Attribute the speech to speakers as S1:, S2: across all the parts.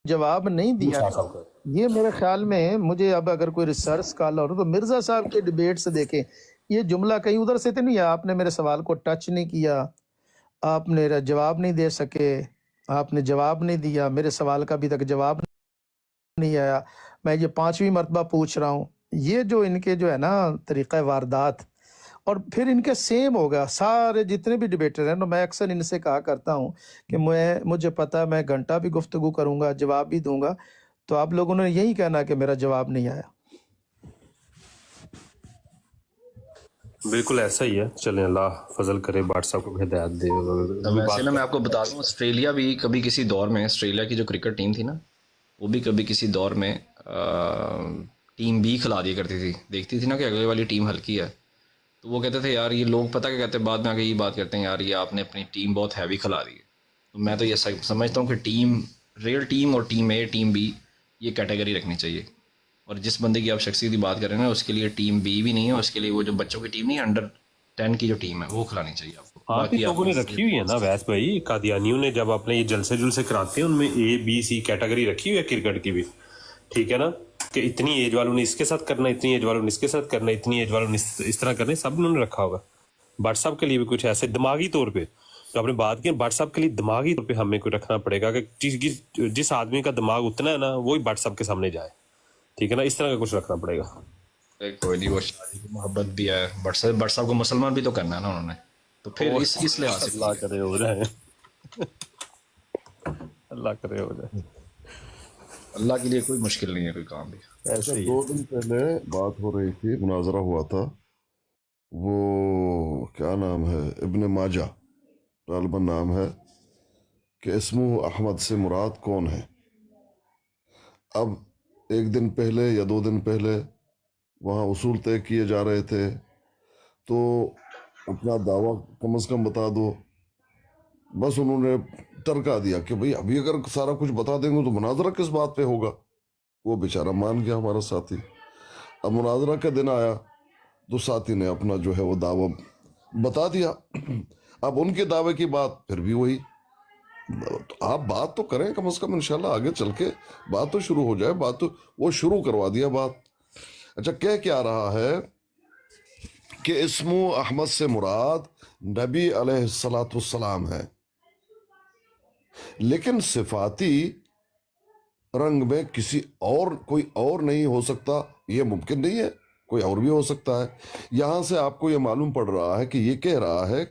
S1: جواب نہیں دیا. یہ میرے خیال میں مجھے اب اگر کوئی ریسرچ اسکالر ہو تو مرزا صاحب کے ڈیبیٹ سے دیکھیں. یہ جملہ کہیں ادھر سے تو نہیں ہے آپ نے میرے سوال کو ٹچ نہیں کیا, آپ نے جواب نہیں دے سکے, آپ نے جواب نہیں دیا, میرے سوال کا ابھی تک جواب نہیں آیا. میں یہ 5ویں مرتبہ پوچھ رہا ہوں. یہ جو ان کے جو ہے نا طریقہ واردات, اور پھر ان کے سیم ہوگا سارے جتنے بھی ڈیبیٹر ہیں. میں اکثر ان سے کہا کرتا ہوں کہ مجھے پتا ہے میں گھنٹہ بھی گفتگو کروں گا, جواب بھی دوں گا, تو آپ لوگوں نے یہی کہنا کہ میرا جواب نہیں آیا.
S2: بالکل ایسا ہی ہے. چلیں اللہ فضل کرے, بھٹ صاحب کو ہدایت دے.
S3: ویسے نا میں آپ کو بتا دوں, آسٹریلیا بھی کبھی کسی دور میں, آسٹریلیا کی جو کرکٹ ٹیم تھی نا, وہ بھی کبھی کسی دور میں ٹیم بی کھلا دیا کرتی تھی. دیکھتی تھی نا کہ اگلے والی ٹیم ہلکی ہے, تو وہ کہتے تھے یار یہ لوگ پتہ کیا کہتے ہیں بعد میں آ کے یہ بات کرتے ہیں یار یہ آپ نے اپنی ٹیم بہت ہیوی کھلا دی ہے. تو میں تو یہ سمجھتا ہوں کہ ٹیم, ریئل ٹیم اور ٹیم اے ٹیم بی یہ کیٹیگری رکھنی چاہیے. اور جس بندے کی آپ شخصیت کی بات کر رہے ہیں نا, اس کے لیے ٹیم بی بھی نہیں ہے, اس کے لیے وہ جو بچوں کی ٹیم نہیں, انڈر 10 کی جو ٹیم ہے وہ کھلانی چاہیے آپ کو.
S2: آپ ہی لوگوں نے رکھی ہوئی ہے نا ویس بھائی, قادیانیوں نے جب اپنے یہ جلسے کراتے ہیں ان میں اے بی سی کیٹیگری رکھی ہوئی ہے کرکٹ کی بھی, ٹھیک ہے نا, کہ اتنی ایج والوں نے اس کے ساتھ کرنا, اتنی ایج والوں نے اس کے ساتھ کرنا, اتنی ایج والوں نے اس طرح کرنا, سب انہوں نے رکھا ہوگا. بٹ صاحب کے لیے بھی کچھ ایسے دماغی طور پہ جو آپ نے بات کی, بٹ صاحب کے لیے دماغی طور پہ ہمیں کوئی رکھنا پڑے گا کہ جس آدمی کا دماغ اتنا ہے نا وہی بٹ صاحب کے سامنے جائے, ٹھیک ہے نا, اس طرح کا کچھ رکھنا پڑے گا.
S3: کوئی نہیں, وہ شادی کی محبت بھی ہے, بٹ صاحب کو مسلمان بھی تو کرنا ہے نا انہوں نے, تو پھر اس لحاظ سے
S2: اللہ کرے ہو جائے, اللہ کرے ہو جائے.
S3: اللہ کے لیے کوئی مشکل نہیں ہے کوئی کام بھی.
S4: اچھا 2 دن پہلے بات ہو رہی تھی, مناظرہ ہوا تھا, وہ کیا نام ہے, ابن ماجہ غالباً نام ہے, کہ اسمہ احمد سے مراد کون ہے. اب 1 دن پہلے یا 2 دن پہلے وہاں اصول طے کیے جا رہے تھے, تو اپنا دعویٰ کم از کم بتا دو. بس انہوں نے ٹرکا دیا کہ بھئی ابھی اگر سارا کچھ بتا دیں گے تو مناظرہ کس بات پہ ہوگا. وہ بیچارہ مان گیا ہمارا ساتھی. اب مناظرہ کا دن آیا تو ساتھی نے اپنا جو ہے وہ دعویٰ بتا دیا. اب ان کے دعوے کی بات پھر بھی وہی, آپ بات تو کریں کم از کم, انشاءاللہ آگے چل کے بات تو شروع ہو جائے. بات تو وہ شروع کروا دیا بات. اچھا کہہ کیا رہا ہے کہ اسم احمد سے مراد نبی علیہ السلام ہے, لیکن صفاتی رنگ میں کسی اور کوئی اور نہیں ہو سکتا, یہ ممکن نہیں ہے, کوئی اور بھی ہو سکتا ہے. یہاں سے آپ کو یہ معلوم پڑ رہا ہے کہ یہ کہہ رہا ہے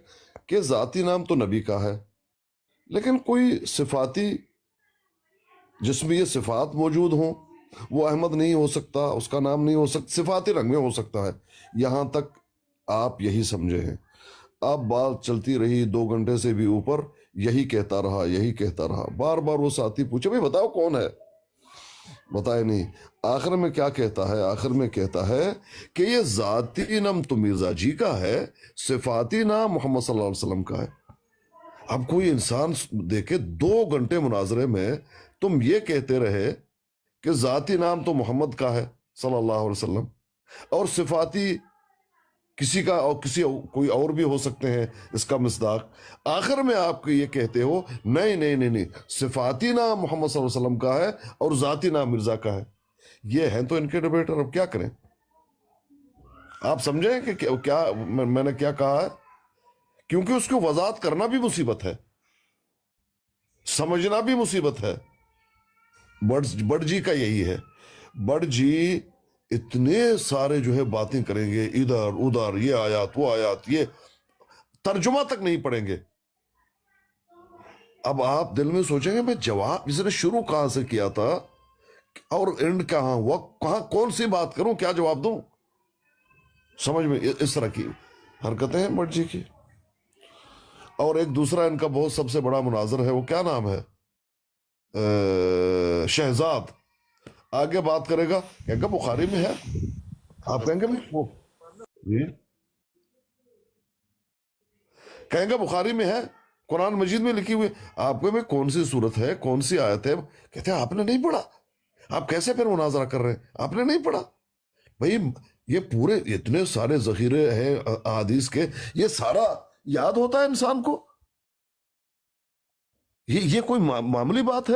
S4: کہ ذاتی نام تو نبی کا ہے, لیکن کوئی صفاتی جس میں یہ صفات موجود ہوں وہ احمد نہیں ہو سکتا, اس کا نام نہیں ہو سکتا, صفاتی رنگ میں ہو سکتا ہے. یہاں تک آپ یہی سمجھے ہیں. اب بات چلتی رہی 2 گھنٹے سے بھی اوپر, یہی کہتا رہا. بار بار وہ ساتھی پوچھے بھئی بتاؤ کون ہے, بتائے نہیں. آخر میں کیا کہتا ہے, آخر میں کہتا ہے کہ یہ ذاتی نام تو مرزا جی کا ہے, صفاتی نام محمد صلی اللہ علیہ وسلم کا ہے. اب کوئی انسان دیکھے 2 گھنٹے مناظرے میں تم یہ کہتے رہے کہ ذاتی نام تو محمد کا ہے صلی اللہ علیہ وسلم, اور صفاتی کسی کا اور کوئی اور بھی ہو سکتے ہیں اس کا مصداق. آخر میں آپ کو یہ کہتے ہو نہیں, صفاتی نام محمد صلی اللہ علیہ وسلم کا ہے اور ذاتی نام مرزا کا ہے. یہ ہیں تو ان کے ڈیبیٹر, اب کیا کریں. آپ سمجھیں کہ کیا میں نے کیا کہا ہے, کیونکہ اس کو وضاحت کرنا بھی مصیبت ہے, سمجھنا بھی مصیبت ہے. بٹ جی کا یہی ہے, بٹ جی اتنے سارے جو ہے باتیں کریں گے, ادھر ادھر, یہ آیات وہ آیات, یہ ترجمہ تک نہیں پڑھیں گے. اب آپ دل میں سوچیں گے میں جواب اس نے شروع کہاں سے کیا تھا اور اینڈ کہاں ہوا, کہاں کون سی بات کروں, کیا جواب دوں. سمجھ میں اس طرح کی حرکتیں ہیں بٹ جی کی. اور ایک دوسرا ان کا بہت سب سے بڑا مناظر ہے, وہ کیا نام ہے, شہزاد, آگے بات کرے گا, کہیں گا بخاری میں ہے. آپ کہیں گے وہ کہیں گا بخاری میں ہے, قرآن مجید میں لکھی ہوئی. آپ کو میں کون سی صورت ہے, کون سی آیت ہے, کہتے ہیں آپ نے نہیں پڑھا. آپ کیسے پھر مناظرہ کر رہے ہیں, آپ نے نہیں پڑھا. بھئی یہ پورے اتنے سارے ذخیرے ہیں احادیث کے, یہ سارا یاد ہوتا ہے انسان کو, یہ کوئی معمولی بات ہے.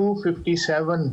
S5: 257,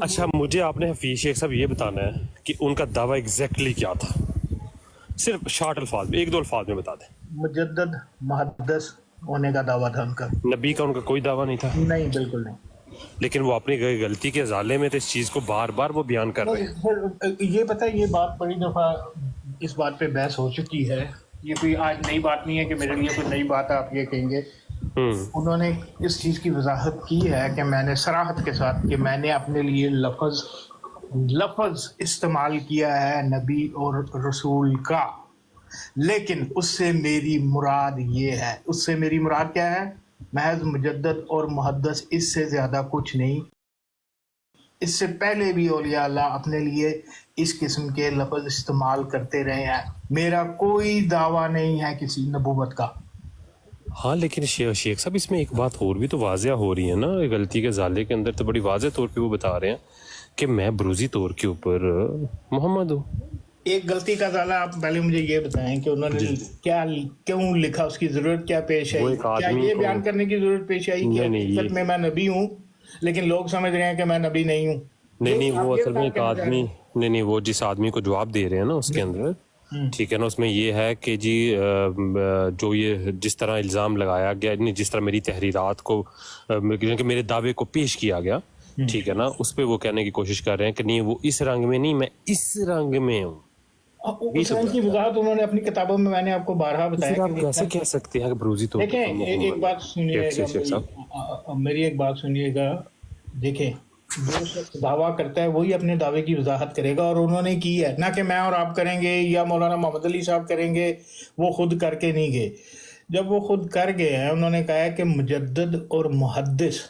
S2: اچھا مجھے آپ نے حفیظ شیخ صاحب یہ بتانا ہے کہ ان کا دعویٰ ایگزیکٹلی کیا تھا، صرف شارٹ الفاظ میں، ایک دو الفاظ میں بتا دیں۔
S5: مجدد محدث ہونے کا دعویٰ تھا ان کا۔
S2: نبی کا ان کا کوئی دعویٰ نہیں تھا،
S5: نہیں، بالکل نہیں۔
S2: لیکن وہ اپنی غلطی کے ازالے میں تو اس چیز کو بار بار وہ بیان کر رہے ہیں۔
S5: پھر یہ پتہ ہے، یہ بات بڑی دفعہ اس بات پہ بحث ہو چکی ہے، یہ کوئی آج نئی بات نہیں ہے کہ میرے لیے کوئی نئی بات ہے آپ یہ کہیں گے۔ انہوں نے اس چیز کی وضاحت کی ہے کہ میں نے صراحت کے ساتھ کہ میں نے اپنے لیے لفظ استعمال کیا ہے نبی اور رسول کا، لیکن اس سے میری مراد یہ ہے، اس سے میری مراد کیا ہے؟ محض مجدد اور محدث، اس سے زیادہ کچھ نہیں۔ اس سے پہلے بھی اولیاء اللہ اپنے لیے اس قسم کے لفظ استعمال کرتے رہے ہیں۔ میرا کوئی دعویٰ نہیں ہے کسی نبوت کا۔
S2: ہاں لیکن شیخ صاحب اس میں ایک بات اور بھی تو واضح ہو رہی ہے نا، غلطی کے ازالے کے اندر تو بڑی واضح طور پہ وہ بتا رہے ہیں کہ میں بروزی طور کے اوپر محمد ہوں۔
S5: ایک غلطی کا ازالہ آپ پہلے مجھے یہ بتائیں کہ انہوں نے کیا کیوں لکھا، اس کی ضرورت کیا پیش آئی؟ کیا یہ بیان کرنے کی ضرورت پیش آئی کہ حقیقت میں نبی ہوں لیکن لوگ سمجھ رہے ہیں کہ میں نبی نہیں ہوں؟
S2: نہیں وہ اصل میں ایک آدمی نہیں وہ جس آدمی کو جواب دے رہے ہیں نا اس کے اندر، ٹھیک ہے نا، اس میں یہ ہے کہ جی جو یہ جس طرح الزام لگایا گیا، جس طرح میری تحریرات کو کہ میرے دعوے کو پیش کیا گیا، ٹھیک ہے نا، اس پہ وہ کہنے کی کوشش کر رہے ہیں کہ نہیں وہ اس رنگ میں نہیں، میں اس رنگ میں ہوں۔
S5: اس رنگ کی وضاحت انہوں نے اپنی کتابوں میں نے آپ کو بارہا بتایا۔
S2: آپ کیسے کہہ سکتے ہیں کہ بروزی طور
S5: دیکھیں ایک بات سنیے گا، میری ایک بات سنیے گا، دیکھیں جو شخص دعویٰ کرتا ہے وہی اپنے دعوے کی وضاحت کرے گا، اور انہوں نے کی ہے، نہ کہ میں اور آپ کریں گے یا مولانا محمد علی صاحب کریں گے، وہ خود کر کے نہیں گئے۔ جب وہ خود کر گئے ہیں، انہوں نے کہا ہے کہ مجدد اور محدث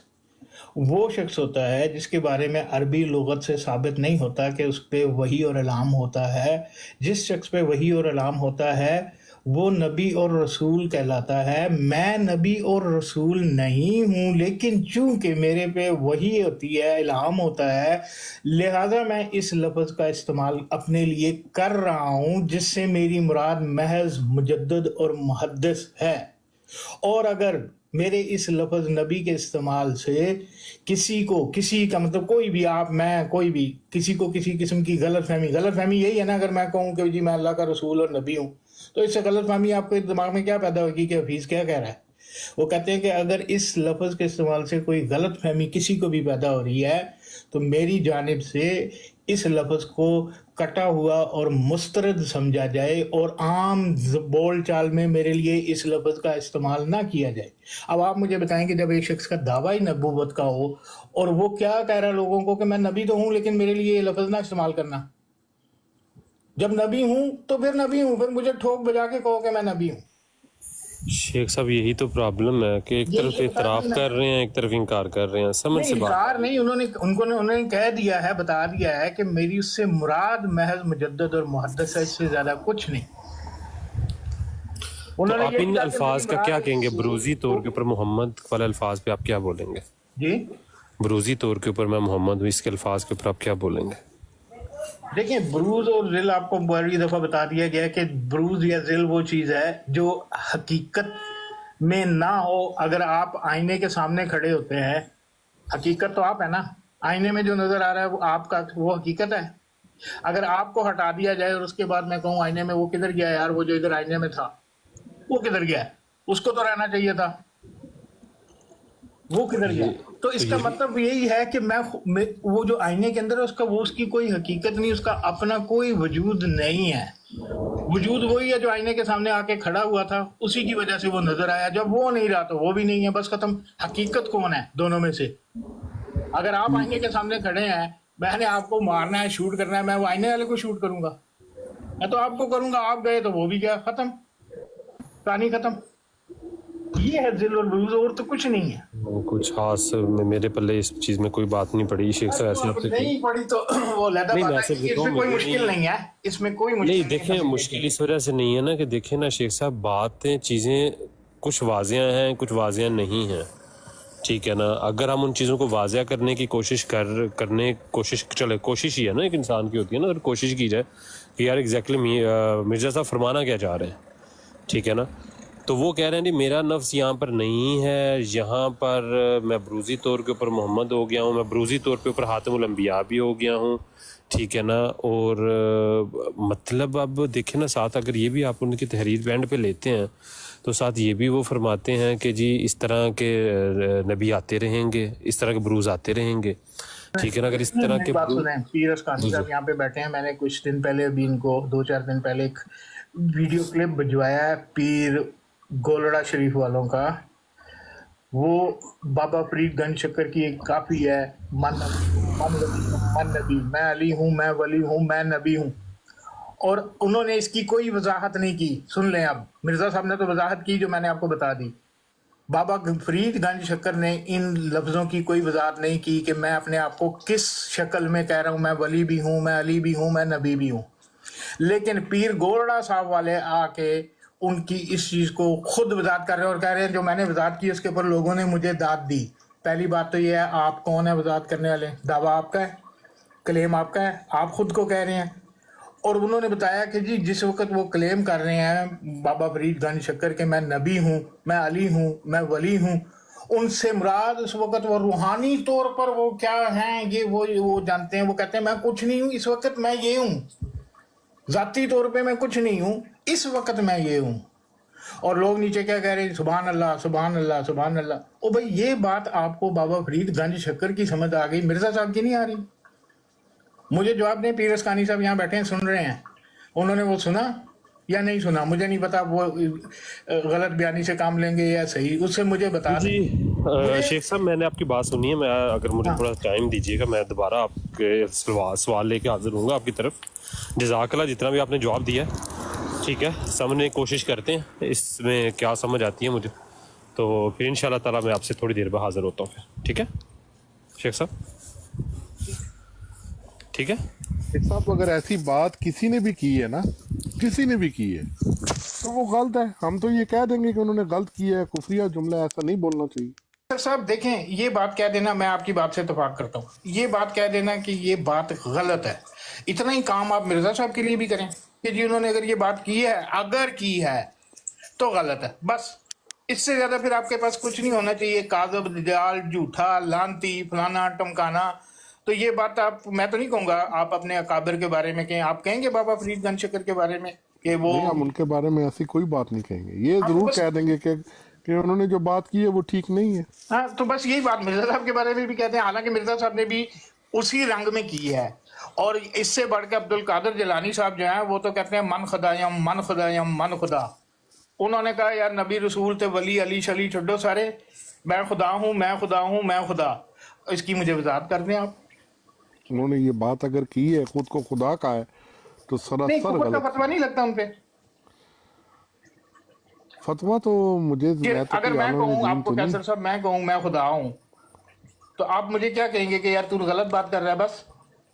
S5: وہ شخص ہوتا ہے جس کے بارے میں عربی لغت سے ثابت نہیں ہوتا کہ اس پہ وحی اور الہام ہوتا ہے۔ جس شخص پہ وحی اور الہام ہوتا ہے وہ نبی اور رسول کہلاتا ہے۔ میں نبی اور رسول نہیں ہوں، لیکن چونکہ میرے پہ وحی ہوتی ہے، الہام ہوتا ہے، لہذا میں اس لفظ کا استعمال اپنے لیے کر رہا ہوں، جس سے میری مراد محض مجدد اور محدث ہے۔ اور اگر میرے اس لفظ نبی کے استعمال سے کسی کا مطلب کوئی بھی آپ میں کوئی بھی کسی کو کسی قسم کی غلط فہمی یہی ہے نا، اگر میں کہوں کہ جی میں اللہ کا رسول اور نبی ہوں، تو اس سے غلط فہمی آپ کے دماغ میں کیا پیدا ہوگی کہ حفیظ کیا کہہ رہا ہے؟ وہ کہتے ہیں کہ اگر اس لفظ کے استعمال سے کوئی غلط فہمی کسی کو بھی پیدا ہو رہی ہے تو میری جانب سے اس لفظ کو کٹا ہوا اور مسترد سمجھا جائے اور عام بول چال میں میرے لیے اس لفظ کا استعمال نہ کیا جائے۔ اب آپ مجھے بتائیں کہ جب ایک شخص کا دعویٰ ہی نبوت کا ہو اور وہ کیا کہہ رہا ہے لوگوں کو کہ میں نبی تو ہوں لیکن میرے لیے یہ لفظ نہ استعمال کرنا، جب نبی ہوں تو پھر نبی ہوں، پھر مجھے ٹھوک بجا کے کہو کہ میں نبی ہوں۔
S2: شیخ صاحب یہی تو پرابلم ہے کہ ایک طرف اعتراف کر رہے ہیں، ایک طرف انکار کر رہے ہیں، سمجھ سے بات
S5: انکار نہیں، انہوں نے کہہ دیا ہے، بتا دیا ہے کہ میری اس سے مراد محض مجدد اور محدث ہے، اس سے زیادہ کچھ نہیں۔
S2: تو آپ ان الفاظ کا کیا کہیں گے؟ بروزی طور کے اوپر محمد والے الفاظ پہ آپ کیا بولیں گے؟
S5: جی
S2: بروزی طور کے اوپر میں محمد ہوں، اس کے الفاظ کے اوپر آپ کیا بولیں گے؟
S5: دیکھیں بروز اور ذل آپ کو بڑی دفعہ بتا دیا گیا کہ بروز یا ذل وہ چیز ہے جو حقیقت میں نہ ہو۔ اگر آپ آئینے کے سامنے کھڑے ہوتے ہیں، حقیقت تو آپ ہے نا، آئینے میں جو نظر آ رہا ہے وہ آپ کا، وہ حقیقت ہے۔ اگر آپ کو ہٹا دیا جائے اور اس کے بعد میں کہوں آئینے میں وہ کدھر گیا یار، وہ جو ادھر آئینے میں تھا وہ کدھر گیا، اس کو تو رہنا چاہیے تھا، وہ کدھر گیا؟ تو اس کا مطلب یہی ہے کہ میں وہ جو آئینے کے اندر ہے اس کی کوئی حقیقت نہیں، اس کا اپنا کوئی وجود نہیں ہے۔ وجود وہی ہے جو آئینے کے سامنے آ کے کھڑا ہوا تھا، اسی کی وجہ سے وہ نظر آیا، جب وہ نہیں رہا تو وہ بھی نہیں ہے، بس ختم۔ حقیقت کون ہے دونوں میں سے؟ اگر آپ آئینے کے سامنے کھڑے ہیں، میں نے آپ کو مارنا ہے، شوٹ کرنا ہے، میں وہ آئینے والے کو شوٹ کروں گا؟ میں تو آپ کو کروں گا، آپ گئے تو وہ بھی گیا، ختم، کہانی ختم۔ یہ ہے ذل اور بروز، اور تو کچھ نہیں ہے۔
S2: کچھ خاص میرے پلے اس چیز میں کوئی بات نہیں پڑی شیخ صاحب، ایسے آپ سے
S5: نہیں پڑی تو وہ علیحدہ بات ہے، اس میں کوئی مشکل نہیں ہے، اس میں کوئی مشکل
S2: نہیں۔ دیکھیں مشکل اس وجہ سے نہیں ہے نا کہ دیکھیں نا شیخ صاحب، باتیں چیزیں کچھ واضح ہیں کچھ واضح نہیں ہیں، ٹھیک ہے نا۔ اگر ہم ان چیزوں کو واضح کرنے کی کوشش کوشش ہی ہے نا ایک انسان کی ہوتی ہے نا، اگر کوشش کی جائے کہ یار ایگزیکٹلی مرزا صاحب فرمانا کیا چاہ رہے ہیں، ٹھیک ہے نا، تو وہ کہہ رہے ہیں جی میرا نفس یہاں پر نہیں ہے، یہاں پر میں بروزی طور کے اوپر محمد ہو گیا ہوں، میں بروزی طور پہ اوپر خاتم الانبیاء بھی ہو گیا ہوں، ٹھیک ہے نا. اور مطلب اب دیکھیں نا ساتھ اگر یہ بھی آپ ان کی تحریر بینڈ پہ لیتے ہیں تو ساتھ یہ بھی وہ فرماتے ہیں کہ جی اس طرح کے نبی آتے رہیں گے، اس طرح کے بروز آتے رہیں گے، ٹھیک ہے نا. اگر اس طرح
S5: میری
S2: کے
S5: بات سنیں، پیر اسکانی صاحب یہاں پہ بیٹھے ہیں. میں نے کچھ دن پہلے ابھی ان کو 2-4 دن پہلے ایک ویڈیو کلپ بھجوایا ہے پیر گولڑا شریف والوں کا. وہ بابا فرید گنج شکر کی ایک کافی ہے، من علی ہوں، من ولی ہوں، من نبی، میں علی ہوں، میں ولی ہوں، میں نبی ہوں. اور انہوں نے اس کی کوئی وضاحت نہیں کی. سن لیں، اب مرزا صاحب نے تو وضاحت کی جو میں نے آپ کو بتا دی. بابا فرید گنج شکر نے ان لفظوں کی کوئی وضاحت نہیں کی کہ میں اپنے آپ کو کس شکل میں کہہ رہا ہوں، میں ولی بھی ہوں، میں علی بھی ہوں، میں نبی بھی ہوں. لیکن پیر گولڑا صاحب والے آ کے ان کی اس چیز کو خود وضاحت کر رہے ہیں اور کہہ رہے ہیں جو میں نے وضاحت کی اس کے اوپر لوگوں نے مجھے داد دی. پہلی بات تو یہ ہے، آپ کون ہیں وضاحت کرنے والے؟ دعویٰ آپ کا ہے، کلیم آپ کا ہے، آپ خود کو کہہ رہے ہیں. اور انہوں نے بتایا کہ جی جس وقت وہ کلیم کر رہے ہیں بابا فرید گنج شکر کے میں نبی ہوں، میں علی ہوں، میں ولی ہوں، ان سے مراد اس وقت وہ روحانی طور پر وہ کیا ہیں یہ وہ جانتے ہیں. وہ کہتے ہیں میں کچھ نہیں ہوں، اس وقت میں یہ ہوں، ذاتی طور پہ میں کچھ نہیں ہوں، اس وقت میں یہ ہوں. اور لوگ نیچے کیا کہہ رہے ہیں؟ سبحان اللہ، سبحان اللہ، سبحان اللہ. او بھائی یہ بات آپ کو بابا فرید گنج شکر کی سمجھ آ گئی، مرزا صاحب کی نہیں آ رہی. مجھے جواب دیں، پیر اسکانی صاحب یہاں بیٹھے ہیں سن رہے ہیں، انہوں نے وہ سنا یا نہیں سنا؟ مجھے نہیں پتا وہ غلط بیانی سے کام لیں گے یا صحیح، اس سے مجھے بتا دیں.
S2: جی شیخ صاحب میں نے آپ کی بات سنی ہے، میں اگر مجھے تھوڑا ٹائم دیجیے گا میں دوبارہ آپ کے سوال لے کے حاضر ہوں گا آپ کی طرف. جزاک اللہ جتنا بھی آپ نے جواب دیا ہے، ٹھیک ہے، سمجھنے کی کوشش کرتے ہیں اس میں کیا سمجھ آتی ہے مجھے، تو پھر ان شاء اللہ تعالیٰ میں آپ سے تھوڑی دیر بعد حاضر ہوتا ہوں پھر. ٹھیک ہے شیخ صاحب، ٹھیک ہے.
S6: صاحب اگر ایسی بات کسی نے بھی کی ہے نا، کسی نے بھی کی ہے تو وہ غلط ہے. ہم تو یہ کہہ دیں گے کہ انہوں نے غلط کیا ہے، کفریہ جملہ، ایسا نہیں بولنا چاہیے.
S5: صاحب دیکھیں، یہ بات کہہ دینا، میں آپ کی بات سے اتفاق کرتا ہوں، یہ بات کہہ دینا کہ یہ بات غلط ہے، اتنا ہی کام آپ مرزا صاحب کے لیے بھی کریں کہ جی انہوں نے اگر یہ بات کی ہے، اگر کی ہے تو غلط ہے، بس. اس سے زیادہ پھر آپ کے پاس کچھ نہیں ہونا چاہیے، کاذب، دجال، جھوٹا، لانتی، فلانا، ٹمکانا. تو یہ بات آپ، میں تو نہیں کہوں گا آپ اپنے اکابر کے بارے میں کہیں. آپ کہیں گے بابا فرید گنج شکر کے بارے میں کہ وہ،
S6: نہیں، ہم ان کے بارے میں ایسی کوئی بات نہیں کہیں گے. یہ
S5: آپ
S6: ضرور
S5: بس،
S6: کہہ دیں گے کہ انہوں نے جو بات کی ہے وہ ٹھیک نہیں ہے.
S5: ہاں تو بس یہی بات مرزا صاحب کے بارے میں بھی کہتے ہیں، حالانکہ مرزا صاحب نے بھی اسی رنگ میں کی ہے. اور اس سے بڑھ کے عبد القادر جیلانی صاحب جو ہیں وہ تو کہتے ہیں من خدایم، من خدایم، من خدا. انہوں نے کہا یار نبی رسول تھے، ولی علی شلی چھڈو سارے، میں خدا ہوں، میں خدا ہوں، میں خدا. اس کی مجھے وضاحت کر دیں آپ.
S6: انہوں نے یہ بات اگر کی ہے، خود کو خدا کا ہے، تو
S5: نہیں،
S6: سراسر
S5: کفر کا
S6: غلط
S5: فتویٰ نہیں لگتا ان پہ.
S6: فتویٰ تو مجھے،
S5: کہ
S6: میں تو
S5: اگر
S6: کوئی
S5: میں
S6: عالم
S5: کہوں
S6: دین
S5: آپ کو
S6: تو نہیں.
S5: کیسر صاحب، میں کہوں میں خدا ہوں، تو آپ مجھے کیا کہیں گے کہ یار تو غلط بات کر رہا ہے؟ بس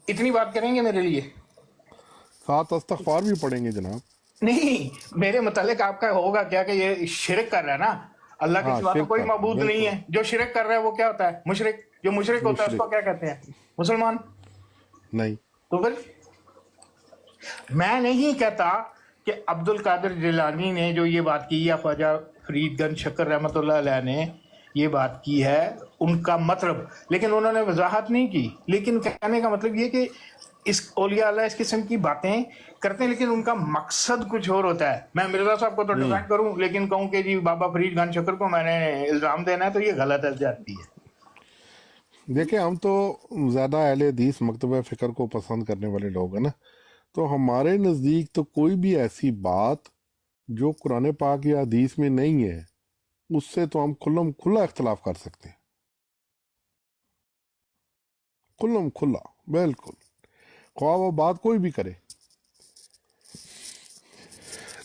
S5: اتنی بات کریں گے میرے لیے؟
S6: 7 استغفار بھی پڑھیں گے جناب.
S5: نہیں، میرے متعلق آپ کا ہوگا کیا کہ یہ شرک کر رہا ہے نا، اللہ کے
S6: ہاں،
S5: سوا تو
S6: شرک
S5: کوئی
S6: کرتا ہے،
S5: معبود نہیں
S6: بالکل
S5: ہے. جو شرک کر رہا ہے وہ کیا ہوتا ہے؟ مشرک. جو مشرک ہوتا ہے اس کو
S6: مشرک.
S5: کیا کہتے ہیں؟ مسلمان.
S6: نہیں،
S5: تو پھر میں نہیں کہتا کہ عبد القادر جیلانی نے جو یہ بات کی یا خواجہ فرید گنج شکر رحمۃ اللہ علیہ نے یہ بات کی ہے ان کا مطلب، لیکن انہوں نے وضاحت نہیں کی. لیکن کہنے کا مطلب یہ کہ اس اولیاء اللہ اس قسم کی باتیں کرتے ہیں لیکن ان کا مقصد کچھ اور ہوتا ہے. میں مرزا صاحب کو تو ڈیفینڈ کروں لیکن کہوں کہ جی بابا فرید گنج شکر کو میں نے الزام دینا ہے تو یہ غلط ہے جاتی ہے.
S6: دیکھیں ہم تو زیادہ اہل حدیث مکتبہ فکر کو پسند کرنے والے لوگ ہیں نا، تو ہمارے نزدیک تو کوئی بھی ایسی بات جو قرآن پاک یا حدیث میں نہیں ہے اس سے تو ہم کھلا اختلاف کر سکتے ہیں. کھلا بالکل، خواہ وہ بات کوئی بھی کرے.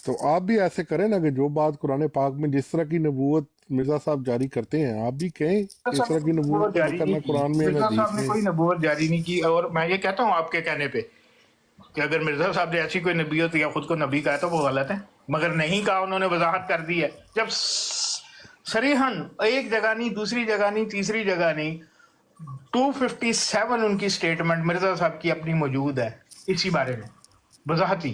S6: تو آپ بھی ایسے کریں نا کہ جو بات قرآن پاک میں جس طرح کی نبوت مرزا صاحب جاری کرتے ہیں آپ بھی کہیں اس طرح کی نبوت
S5: جاری
S6: کرنا
S5: نہیں کی
S6: قرآن میں
S5: مرزا
S6: حدیث
S5: صاحب نے
S6: میں.
S5: کوئی نبوت جاری نہیں کی. اور میں یہ کہتا ہوں آپ کے کہنے پہ کہ اگر مرزا صاحب نے ایسی کوئی نبیت یا خود کو نبی کہا تو وہ غلط ہے، مگر نہیں کہا، انہوں نے وضاحت کر دی ہے. جب صریحاً ایک جگہ نہیں، دوسری جگہ نہیں، تیسری جگہ نہیں، 257 ان کی سٹیٹمنٹ مرزا صاحب کی اپنی موجود ہے اسی بارے میں وضاحتی.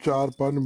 S6: 4-5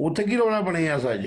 S7: ਉੱਥੇ ਕੀ ਰੌਲਾ ਬਣਿਆ ਸੱਜ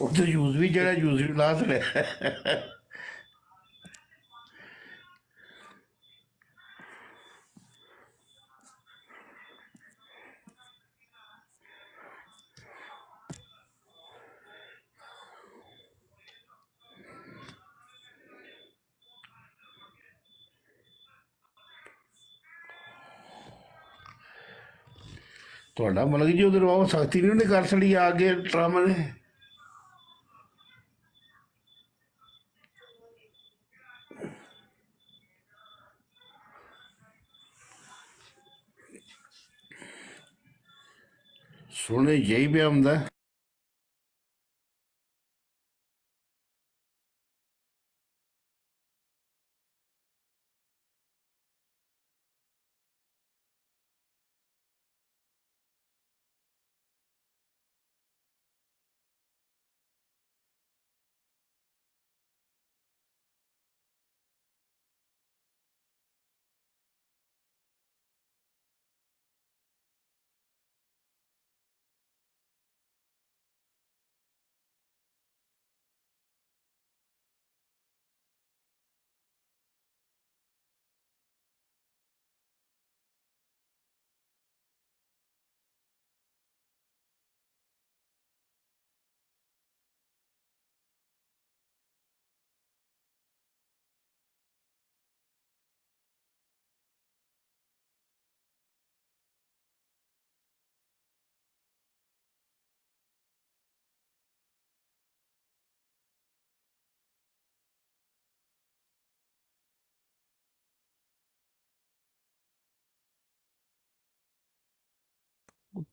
S7: ਉੱਥੇ ਯੂਜ਼ ਵੀ ਜਿਹੜਾ ਯੂਜ਼ ਵੀ ਲਾ ਸੜਿਆ। ਤੁਹਾਡਾ ਮਤਲਬ ਜੀ ਉਧਰ ਉਹ ਸਖਤੀ ਨਹੀਂ ਉਹਨੇ ਕਰ ਛੜੀ ਆ ਕੇ ਟਰਮ ਨੇ। ਸੁਣੇ ਯਹੀ ਪਿਆ ਹੁੰਦਾ।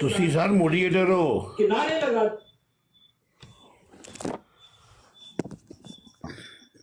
S7: ਤੁਸੀਂ ਸਰ ਮੋਡੀਏਟਰ ਹੋ।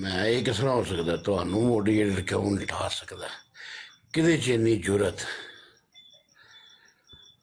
S7: ਮੈਂ ਇਹ ਕਿਸ ਤਰ੍ਹਾਂ ਹੋ ਸਕਦਾ ਤੁਹਾਨੂੰ ਮੋਡੀਏਟਰ ਕਿਉਂ ਨਹੀਂ ਠਾ ਸਕਦਾ ਕਿਹਦੇ ਚ ਇੰਨੀ ਜੁਰਤ।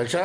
S7: ਅੱਛਾ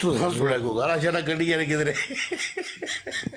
S7: ਤੂੰ ਹੱਸ ਸੁਣਿਆ ਕੋ ਗਾਲਾਂ ਸ਼ਾਲਾ ਕੱਢੀ ਜਾਣੇ ਕਿਧਰੇ।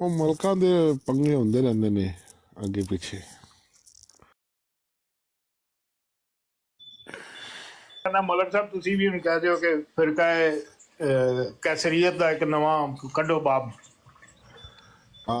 S6: ਉਹ ਮਲਕਾਂ ਦੇ ਪੰਗੇ ਹੁੰਦੇ ਰਹਿੰਦੇ ਨੇ ਅੱਗੇ ਪਿੱਛੇ।
S5: ਕਹਿੰਦਾ ਮਲਕ ਸਾਹਿਬ ਤੁਸੀਂ ਵੀ ਹੁਣ ਕਹਦੇ ਹੋ ਕਿ ਫਿਰਕਾ ਕੈਸਰੀਅਤ ਦਾ ਇੱਕ ਨਵਾਂ ਕੱਢੋ ਬਾਬ।
S6: ਹਾਂ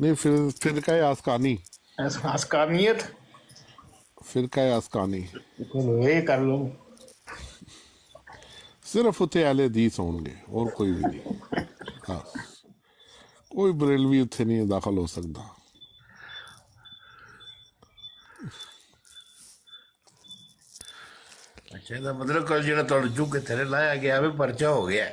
S6: ਨਹੀਂ ਫਿਰਕਾ ਆਸਕਾਨੀ
S5: ਹਸਕਾਨੀਅਤ
S6: ਫਿਰਕਾ ਆਸਕਾਨੀ
S5: ਇਹ ਕਰ ਲਓ।
S6: ਸਿਰਫ ਉੱਥੇ ਅਹਿਲੇ ਹਦੀਸ ਹੋਣਗੇ ਹੋਰ ਕੋਈ ਵੀ ਨਹੀਂ। ਹਾਂ ਕੋਈ ਬਰੇਲਵੀ ਉੱਥੇ ਨਹੀਂ ਦਾਖਲ ਹੋ ਸਕਦਾ।
S7: ਅੱਛਾ ਇਹਦਾ ਮਤਲਬ ਕੱਲ ਜਿਹੜਾ ਤੁਹਾਨੂੰ ਚੁੱਕ ਕੇ ਥੱਲੇ ਲਾਇਆ ਗਿਆ ਵੀ ਪਰਚਾ ਹੋ ਗਿਆ।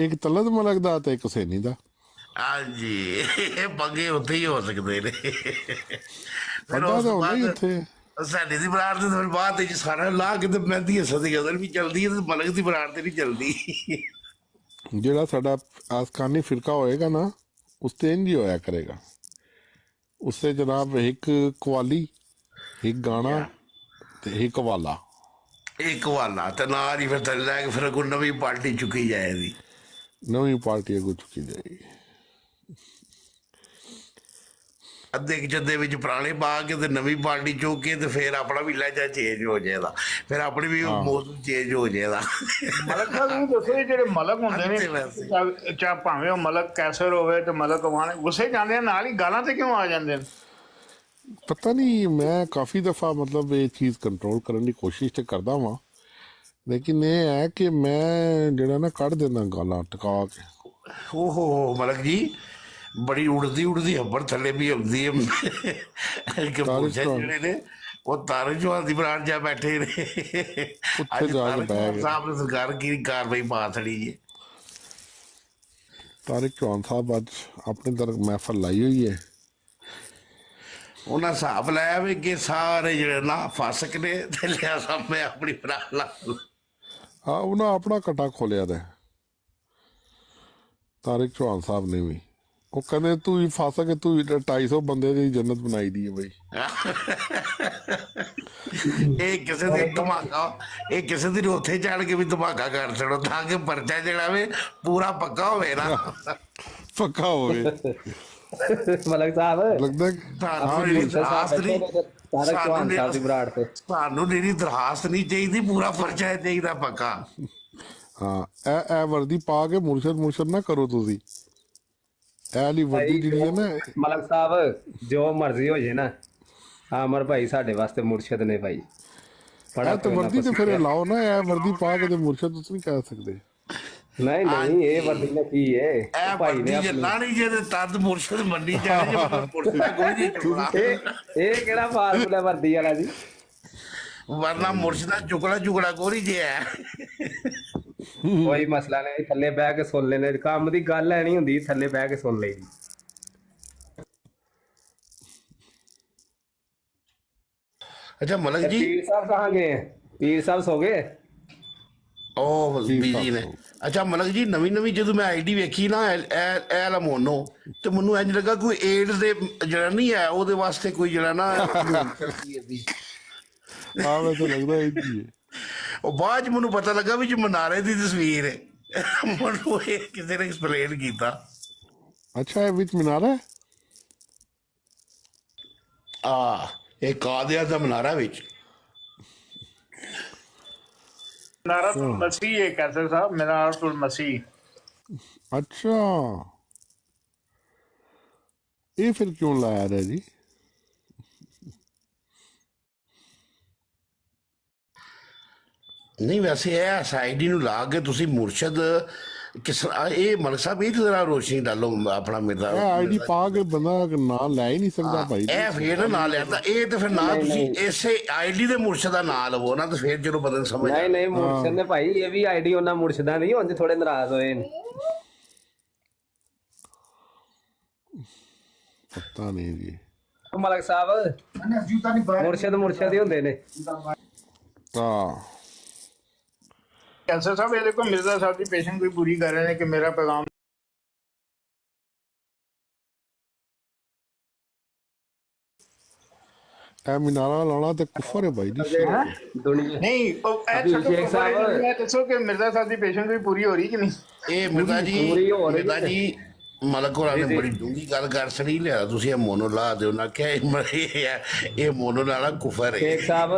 S6: ਇੱਕ ਤਲਤ ਮਲਕ ਦਾ ਤੇ ਇੱਕ ਹੁਸੈਨੀ ਦਾ।
S7: ਹਾਂਜੀ, ਇਹ ਪੰਗੇ ਉੱਥੇ ਹੀ ਹੋ ਸਕਦੇ ਨੇ। ਫਿਰ
S6: ਪਤਾ
S7: ਉਸ
S6: ਤਾਂ
S7: ਤੋਂ
S6: ਹੋਣਾ ਹੀ
S7: ਬਾਅਦ
S6: ਇੱਥੇ।
S7: ਸਾਡੀ ਦੀ ਬਰਾੜ ਦੇ ਫਿਰ ਬਾਅਦ ਵਿੱਚ ਸਾਰਾ ਲਾ ਕੇ ਤੇ ਮਹਿੰਦੀ ਹਸਨ ਦੀ ਗਜ਼ਲ ਵੀ ਚੱਲਦੀ ਹੈ, ਤੇ ਮਲਕ ਦੀ ਬਰਾੜ ਤੇ ਨਹੀਂ ਚੱਲਦੀ।
S6: ਜਿਹੜਾ ਸਾਡਾ ਆਸਕਾਨੀ ਫਿਰਕਾ ਹੋਏਗਾ ਨਾ, ਉਸ ਤੇ ਇੰਜ ਹੀ ਹੋਇਆ ਕਰੇਗਾ। ਉਸੇ ਜਨਾਬ ਇੱਕ ਕਵਾਲੀ, ਇੱਕ ਗਾਣਾ ਤੇ ਇੱਕ ਵਾਲਾ।
S7: ਇੱਕ ਵਾਲਾ ਤੇ ਨਾਲ ਹੀ ਫਿਰ ਥੱਲੇ ਲੈ ਕੇ ਫਿਰ ਅੱਗੋਂ ਨਵੀਂ ਪਾਰਟੀ ਚੁੱਕੀ ਜਾਏਗੀ।
S6: ਨਵੀਂ ਪਾਰਟੀ ਅੱਗੋਂ ਚੁੱਕੀ ਜਾਏਗੀ।
S7: ਅੱਧੇ ਕੁ ਜੱਦੇ ਵਿੱਚ ਪੁਰਾਣੇ ਪਾ ਕੇ ਤੇ ਨਵੀਂ ਪਾਰਟੀ ਚੁੱਕ ਕੇ ਤੇ ਫਿਰ ਆਪਣਾ ਵੀ ਲਹਿਜਾ ਚੇਂਜ ਹੋ ਜਾਏਗਾ, ਫਿਰ ਆਪਣੀ ਵੀ ਮੌਸਮ ਚੇਂਜ ਹੋ ਜਾਏਗਾ।
S5: ਮਲਕ ਸਾਹਿਬ ਨੂੰ ਦੱਸੋ ਜੀ, ਜਿਹੜੇ ਮਲਕ ਹੁੰਦੇ ਨੇ,
S7: ਤੇ ਵੈਸੇ।
S5: ਚਾਹੇ ਭਾਵੇਂ ਉਹ ਮਲਕ ਕੈਸਰ ਹੋਵੇ ਤੇ ਮਲਕ ਵਾਣ ਗੁੱਸੇ ਜਾਂਦੇ ਆ, ਨਾਲ ਹੀ ਗਾਲਾਂ ਤੇ ਕਿਉਂ ਆ ਜਾਂਦੇ ਨੇ?
S6: ਪਤਾ ਨਹੀਂ, ਮੈਂ ਕਾਫੀ ਦਫਾ ਮਤਲਬ ਇਹ ਚੀਜ਼ ਕੰਟਰੋਲ ਕਰਨ ਦੀ ਕੋਸ਼ਿਸ਼ ਤੇ ਕਰਦਾ ਵਾਂ, ਲੇਕਿਨ ਇਹ ਹੈ ਕਿ ਮੈਂ ਜਿਹੜਾ ਨਾ ਕੱਢ ਦਿੰਦਾ ਗਾਲਾਂ ਟਕਾ ਕੇ।
S7: ਓਹੋ ਮਲਕ ਜੀ, ਬੜੀ ਉੜਦੀ ਹੱਬਰ ਥੱਲੇ ਵੀ ਆਉਂਦੀ ਹੈ ਕਿ ਪੁੱਛੇ ਜਿਹੜੇ ਨੇ ਉਹ ਤਾਰੇ ਚੌਹਾਨ ਦੀ ਬਰਾੜ ਜਾ ਬੈਠੇ ਨੇ।
S6: ਉੱਥੇ
S7: ਅੱਜ
S6: ਜਾ
S7: ਤਾਰੇ
S6: ਕੇ ਬਹਿ
S7: ਚੌਹਾਨ
S6: ਗਏ।
S7: ਸਾਹਿਬ ਨੇ ਸਰਕਾਰ ਕੀ ਕਾਰਵਾਈ ਪਾ ਛੜੀ ਹੈ।
S6: ਤਾਰਿਕ ਚੌਹਾਨ ਸਾਹਿਬ ਅੱਜ ਆਪਣੇ ਦਰ ਮਹਿਫਲ ਲਾਈ ਹੋਈ ਹੈ।
S7: ਉਹਨਾਂ ਹਿਸਾਬ ਲਾਇਆ ਵੀ ਕਿ ਸਾਰੇ ਜਿਹੜੇ ਨਾ ਫਸਕ ਨੇ ਤੇ ਲਿਆ ਸਾਹਮਣੇ ਆਪਣੀ ਬਰਾੜ ਲਾ ਲਓ।
S6: ਹਾਂ, ਉਹਨਾਂ ਆਪਣਾ ਕਟਾ ਖੋਲਿਆ ਦਾ ਤਾਰਿਕ ਚੌਹਾਨ ਸਾਹਿਬ ਨੇ ਵੀ। ਉਹ ਕਹਿੰਦੇ ਤੂੰ ਹੀ ਫਸ ਕੇ ਤੂੰ 250 ਬੰਦੇ ਦੀ ਜੰਨਤ ਬਣਾਈ ਦੀ ਹੈ ਬਈ।
S7: ਇਹ ਕਿਸੇ ਦੇ ਧਮਾਕਾ, ਇਹ ਕਿਸੇ ਦੀ ਉੱਥੇ ਚੜ ਕੇ ਵੀ ਧਮਾਕਾ ਕਰ ਛੜੋ ਤਾਂ ਕਿ ਪਰਚਾ ਜਿਹੜਾ ਵੇ ਪੂਰਾ ਪੱਕਾ ਹੋਵੇ ਨਾ।
S6: ਪੱਕਾ ਹੋਵੇ।
S8: ਮਲਕ ਸਾਹਿਬ
S6: ਲੱਗਦਾ
S7: ਤੁਹਾਨੂੰ ਜਿਹੜੀ ਦਰਖਾਸਤ ਨਹੀਂ,
S8: ਤਾਰਕ ਚੌਹਾਨ ਸਾਹਿਬ ਦੀ ਬਰਾੜ ਤੇ
S7: ਤੁਹਾਨੂੰ ਜਿਹੜੀ ਦਰਖਾਸਤ ਨਹੀਂ ਚਾਹੀਦੀ, ਪੂਰਾ ਪਰਚਾ ਚਾਹੀਦਾ ਪੱਕਾ।
S6: ਹਾਂ, ਇਹ ਵਰਦੀ ਪਾ ਕੇ ਮੁਰਸ਼ਦ ਨਾ ਕਰੋ ਤੁਸੀਂ। ਇਹ ਵਾਲੀ ਵਰਦੀ ਜਿਹੜੀ ਹੈ ਨਾ,
S8: ਮਲਕ ਸਾਹਿਬ ਜੋ ਮਰਜ਼ੀ ਹੋ ਜੇ ਨਾ, ਅਮਰ ਭਾਈ ਸਾਡੇ ਵਾਸਤੇ ਮੁਰਸ਼ਦ ਨੇ ਭਾਈ।
S6: ਇਹ ਤੇ ਵਰਦੀ ਤੇ ਫਿਰ ਲਾਓ ਨਾ। ਇਹ ਵਰਦੀ ਪਾ ਕੇ ਤੇ ਮੁਰਸ਼ਦ ਤੁਸੀਂ ਨਹੀਂ ਕਹਿ ਸਕਦੇ।
S8: ਨਹੀਂ ਨਹੀਂ, ਇਹ ਵਰਦੀ ਨੇ ਕੀ ਹੈ
S7: ਇਹ
S8: ਭਾਈ ਨੇ
S7: ਵਰਦੀ ਜੇ ਲਾਣੀ ਜੇ ਤੇ ਤਦ ਮੁਰਸ਼ਦ ਮੰਨੀ ਜਾਣੀ, ਜੇ ਮੁਰਸ਼ਦ ਕੋਈ ਨਹੀਂ ਚੁੱਕਣਾ।
S8: ਇਹ ਕਿਹੜਾ ਫਾਰਮੂਲਾ ਵਰਦੀ ਵਾਲਾ ਜੀ?
S7: ਵਰਨਾ ਮੁਰਸ਼ਦਾ ਚੁਕੜਾ ਕੋਰੀ ਜੇ ਹੈ।
S8: ਕੋਈ ਮਸਲਾ ਨਹੀਂ, ਥੱਲੇ ਬਹਿ ਕੇ ਸੁਣ ਲੈਣੇ। ਕੰਮ ਦੀ ਗੱਲ ਐ ਨਹੀਂ ਹੁੰਦੀ, ਥੱਲੇ ਬਹਿ ਕੇ ਸੁਣ ਲਈ।
S7: ਅੱਛਾ ਮਲਕ ਜੀ,
S8: ਪੀਰ ਸਾਹਿਬ ਕਹਾਂ ਗਏ? ਪੀਰ ਸਾਹਿਬ ਸੋ ਗਏ?
S7: ਉਹ ਬੀਜੀ ਨੇ। ਅੱਛਾ ਮਲਕ ਜੀ, ਨਵੀਂ ਜਦੋਂ ਮੈਂ ਆਈਡੀ ਵੇਖੀ ਨਾ ਇਹ ਵਾਲਾ ਮੋਨੋ, ਤੇ ਮੈਨੂੰ ਇੰਝ ਲੱਗਾ ਕੋਈ ਏਡ ਦੇ ਜਿਹੜਾ ਨਹੀਂ ਹੈ ਉਹਦੇ ਵਾਸਤੇ ਕੋਈ ਜਿਹੜਾ ਨਾ
S6: ਹਾਂ, ਮੈਨੂੰ ਲੱਗਦਾ ਇਹ ਕੀ ਹੈ।
S7: ਉਹ ਬਾਅਦ ਚ ਮੈਨੂੰ ਪਤਾ ਲੱਗਾ ਵੀ ਜੋ ਮਨਾਰੇ ਦੀ ਤਸਵੀਰ ਹੈ। ਮੈਨੂੰ ਇਹ ਕਿਸੇ ਨੇ ਐਕਸਪਲੇਨ ਕੀਤਾ।
S6: ਅੱਛਾ, ਇਹ ਵਿੱਚ ਮਨਾਰਾ ਹੈ।
S7: ਇਹ ਕਾਦਿਆ ਦਾ ਮਨਾਰਾ ਵਿੱਚ
S5: ਮਨਾਰਤੁਲ ਮਸੀਹ ਹੈ ਕੈਸਰ ਸਾਹਿਬ, ਮਨਾਰਤੁਲ ਮਸੀਹ।
S6: ਅੱਛਾ, ਇਹ ਫਿਰ ਕਿਉਂ ਲਾਇਆ ਰਿਹਾ ਜੀ?
S7: ਨਹੀਂ, ਵੈਸੇ ਇਹ ਆਈਡੀ ਨੂੰ ਲਾ ਕੇ ਤੁਸੀਂ ਮੁਰਸ਼ਦ ਕਿਸ ਇਹ ਮਲਕ ਸਾਹਿਬ ਇਹ ਜ਼ਰਾ ਰੋਸ਼ਨੀ ਡਾਲੋ ਆਪਣਾ ਮੇਰਾ।
S6: ਇਹ ਆਈਡੀ ਪਾ ਕੇ ਬੰਦਾ ਨਾਂ ਲੈ ਹੀ ਨਹੀਂ ਸਕਦਾ ਭਾਈ।
S7: ਇਹ ਫੇਰ ਨਾ ਲਿਆ ਇਹ ਤੇ ਫਿਰ ਨਾ ਤੁਸੀਂ ਇਸੇ ਆਈਡੀ ਦੇ ਮੁਰਸ਼ਦ ਦਾ ਨਾਂ ਲਵੋ ਨਾ, ਤੇ ਫੇਰ ਜਦੋਂ ਬੰਦੇ ਨੂੰ ਸਮਝ
S8: ਨਹੀਂ ਨਹੀਂ, ਮੁਰਸ਼ਦ ਨੇ ਭਾਈ, ਇਹ ਵੀ ਆਈਡੀ ਉਹਨਾਂ ਮੁਰਸ਼ਦਾਂ ਦੀ। ਉਂਝ ਥੋੜੇ ਨਾਰਾਜ਼ ਹੋਏ ਨੇ।
S6: ਪਤਾ ਨਹੀਂ ਜੀ।
S8: ਮਲਕ ਸਾਹਿਬ ਮੁਰਸ਼ਦ ਹੀ ਹੁੰਦੇ ਨੇ।
S6: ਹਾਂ,
S5: ਕੈਸਰ ਸਾਹਿਬ, ਇਹ ਦੇਖੋ ਮਿਰਜ਼ਾ ਸਾਹਿਬ ਦੀ ਪੇਸ਼ੈਂਟ ਕੋਈ ਪੂਰੀ ਕਰ ਰਹੇ ਨੇ ਕਿ ਮੇਰਾ ਪੈਗਾਮ
S6: ਇਹ ਮਨਾਰਾ ਲਾਉਣਾ ਤੇ ਕੁਫਰ ਹੈ ਭਾਈ ਜੀ।
S8: ਦੁਨੀਆ
S5: ਨਹੀਂ, ਉਹ ਇਹ ਛੱਡੋ,
S8: ਸ਼ੇਖ ਸਾਹਿਬ।
S5: ਇਹ ਦੱਸੋ ਕਿ ਮਿਰਜ਼ਾ ਸਾਹਿਬ ਦੀ ਪੇਸ਼ੈਂਟ ਕੋਈ ਪੂਰੀ ਹੋ ਰਹੀ ਕਿ ਨਹੀਂ?
S7: ਇਹ ਮਿਰਜ਼ਾ ਜੀ,
S8: ਪੂਰੀ ਹੋ ਰਹੀ
S7: ਮਿਰਜ਼ਾ ਜੀ ਮਲਕ ਹੋਰਾਂ ਨੇ ਬੜੀ ਡੂੰਘੀ ਗੱਲ ਕਰ ਛੜੀ। ਲਿਆ ਤੁਸੀਂ ਇਹ ਮੋਨੋ ਲਾ ਦਿਓ ਨਾ, ਕਿ ਇਹ ਮੋਨੋ ਲਾਣਾ ਕੁਫਰ ਹੈ।
S8: ਸ਼ੇਖ ਸਾਹਿਬ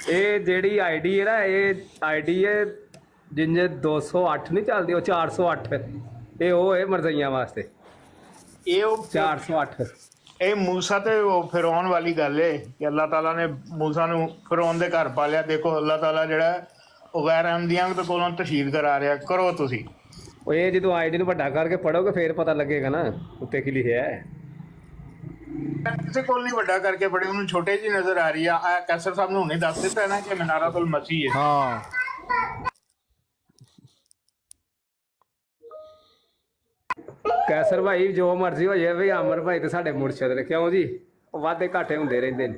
S8: ਇਹ ਜਿਹੜੀ ਆਈਡੀ ਹੈ ਨਾ, ਇਹ ਆਈਡੀ ਹੈ ਜਿੰਨੇ 208 ਨਹੀਂ ਚੱਲਦੀ, ਉਹ 408। ਇਹ ਉਹ ਹੈ ਮਰਜ਼ਈਆਂ ਵਾਸਤੇ।
S5: ਇਹ ਉਹ
S8: 408
S5: ਇਹ ਮੂਸਾ ਤੇ ਉਹ ਫਿਰੌਨ ਵਾਲੀ ਗੱਲ ਹੈ ਕਿ ਅੱਲਾਹ ਤਾਲਾ ਨੇ ਮੂਸਾ ਨੂੰ ਫਿਰੌਨ ਦੇ ਘਰ ਪਾਲਿਆ। ਦੇਖੋ ਅੱਲਾਹ ਤਾਲਾ ਜਿਹੜਾ ਉਹ ਗੈਰ ਅਹਿਮਦੀਆਂ ਦੇ ਕੋਲੋਂ ਤਸ਼ਹੀਦ ਕਰਾ ਰਿਹਾ। ਕਰੋ ਤੁਸੀਂ
S8: ਉਹ। ਇਹ ਜਦੋਂ ਆਈਡੀ ਨੂੰ ਵੱਡਾ ਕਰਕੇ ਪੜੋਗੇ ਫੇਰ ਪਤਾ ਲੱਗੇਗਾ ਨਾ ਉੱਤੇ ਕੀ ਲਿਖਿਆ ਹੈ।
S5: ਕਿਸੇ ਕੋਲ ਨਹੀਂ ਵੱਡਾ ਕਰਕੇ ਪੜੇ, ਉਹਨੂੰ ਛੋਟੇ ਜਿਹੀ ਨਜ਼ਰ ਆ ਰਹੀ ਆ। ਕੈਸਰ ਸਾਹਿਬ ਨੂੰ ਹੁਣੇ ਦੱਸ ਦਿੱਤਾ ਨਾ ਕਿ ਮਨਾਰਤੁਲ ਮਸੀਹ ਹੈ।
S6: ਹਾਂ,
S8: ਕੈਸਰ ਭਾਈ ਜੋ ਮਰਜ਼ੀ ਹੋ ਜਾਏ ਵੀ ਅਮਰ ਭਾਈ ਤੇ ਸਾਡੇ ਮੁਰਸ਼ਿਦ ਨੇ, ਕਿਉਂ ਜੀ? ਉਹ ਵਾਧੇ ਘਾਟੇ ਹੁੰਦੇ ਰਹਿੰਦੇ ਨੇ।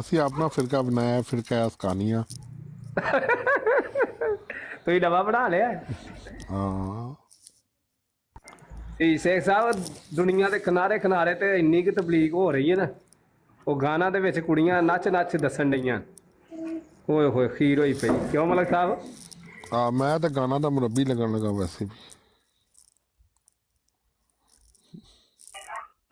S6: ਅਸੀਂ ਆਪਣਾ ਫਿਰਕਾ ਬਣਾਇਆ, ਫਿਰਕਾ ਅਸਕਾਨੀਆ।
S8: ਤੁਸੀਂ ਨਵਾਂ ਬਣਾ ਲਿਆ?
S6: ਹਾਂ
S8: ਜੀ ਸ਼ੇਖ ਸਾਹਿਬ, ਦੁਨੀਆ ਦੇ ਕਿਨਾਰੇ ਕਿਨਾਰੇ ਤੇ ਇੰਨੀ ਕਿ ਤਬਲੀਗ ਹੋ ਰਹੀ ਹੈ ਨਾ, ਉਹ ਗਾਣਾ ਦੇ ਵਿੱਚ ਕੁੜੀਆਂ ਨੱਚ ਨੱਚ ਦੱਸਣ ਡਈਆਂ, ਓਏ ਹੋਏ ਖੀਰ ਹੋਈ ਪਈ। ਕਿਉਂ ਮਲਕ ਸਾਹਿਬ?
S6: ਆ ਮੈਂ ਤਾਂ ਗਾਣਾ ਦਾ ਮੁਰੱਬੀ ਲੱਗਣ ਲੱਗਾ ਵੈਸੇ ਵੀ।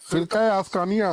S6: ਫਿਰਕਾ ਅਸਕਾਨੀਆ।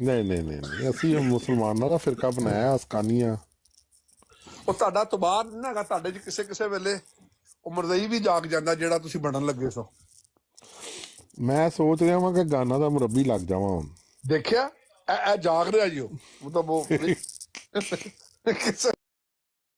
S6: ਨਹੀਂ ਨਹੀਂ ਨਹੀਂ ਨਹੀਂ, ਅਸੀਂ ਮੁਸਲਮਾਨਾਂ ਦਾ ਫਿਰਕਾ ਬਣਾਇਆ ਅਸਕਾਨੀਆ।
S9: ਉਹ ਤੁਹਾਡਾ ਤਬਾਰ ਨਹੀਂ ਹੈਗਾ, ਤੁਹਾਡੇ ਚ ਕਿਸੇ ਕਿਸੇ ਵੇਲੇ ਉਹ ਮਰਜ਼ਈ ਵੀ ਜਾਗ ਜਾਂਦਾ ਜਿਹੜਾ ਤੁਸੀਂ ਬਣਨ ਲੱਗੇ ਸੋ।
S6: ਮੈਂ ਸੋਚ ਰਿਹਾ ਵਾਂ ਕਿ ਗਾਣਾ ਦਾ ਮੁਰੱਬੀ ਲੱਗ ਜਾਵਾਂ ਹੁਣ।
S9: ਦੇਖਿਆ ਇਹ ਜਾਗ ਰਿਹਾ ਜੀ ਉਹ, ਮਤਲਬ ਉਹ ਕਿਸੇ